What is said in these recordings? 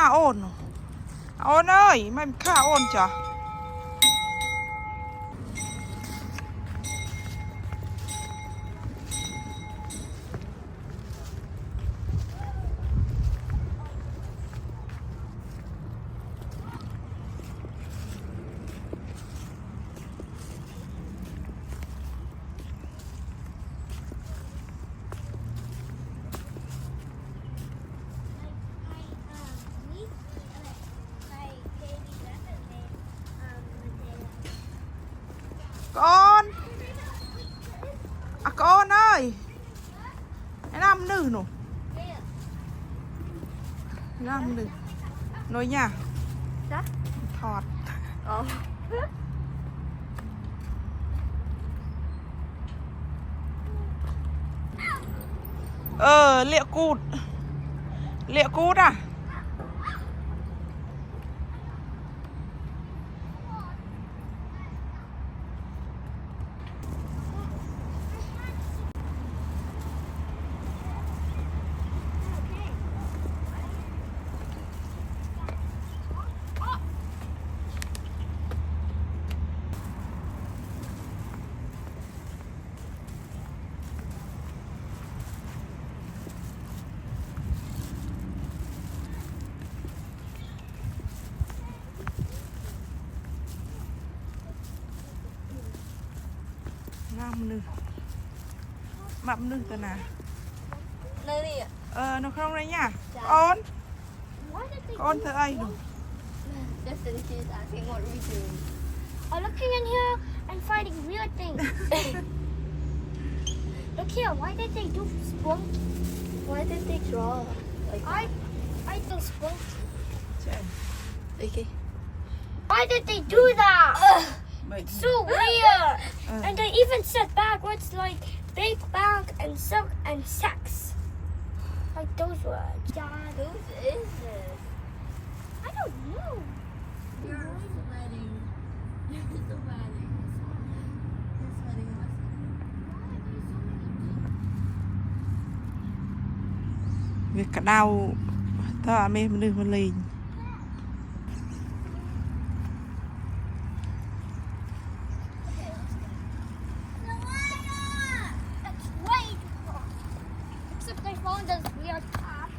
na ôn ôn ơi mày khá ôn chả con à con ơi cái nam nữ nổ nam nữ nói nha thọt liệu cút à mập nư tao nè nơi đi ạ nó không đấy nha con thưa ai rồi Justin, she's asking what we do. I'm looking in here and finding weird things. Look here, why did they do spunk? Why did they draw like that? I do spunk. Okay. Why did they do that? So weird. And they even said backwards like big bang and silk and sex. Like those words. Yeah. Whose is this? I don't know. Yours wedding. Yours the wedding. This wedding was. việc cả đau tao à mình đừng mà lì Except they found this weird path.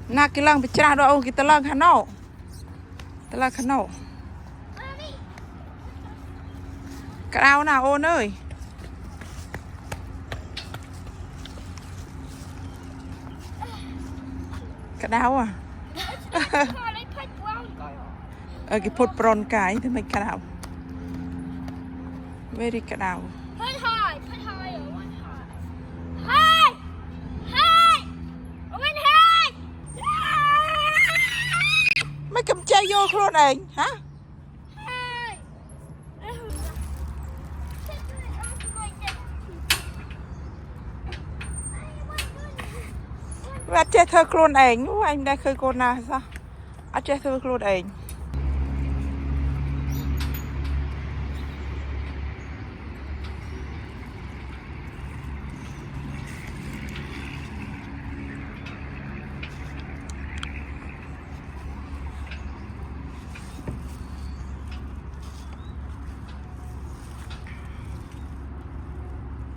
na cái lăng bị cha đâu cái lăng khăn nọ cả đau nào ôn ơi cả đau à cái phốt bron cái thì mình cả đau very cả đau Put higher, one high. High! High! One high! mấy cầm chai vô luôn anh hả High! và chơi thơ luôn anh anh đây khơi cô nào sao chơi thơ luôn anh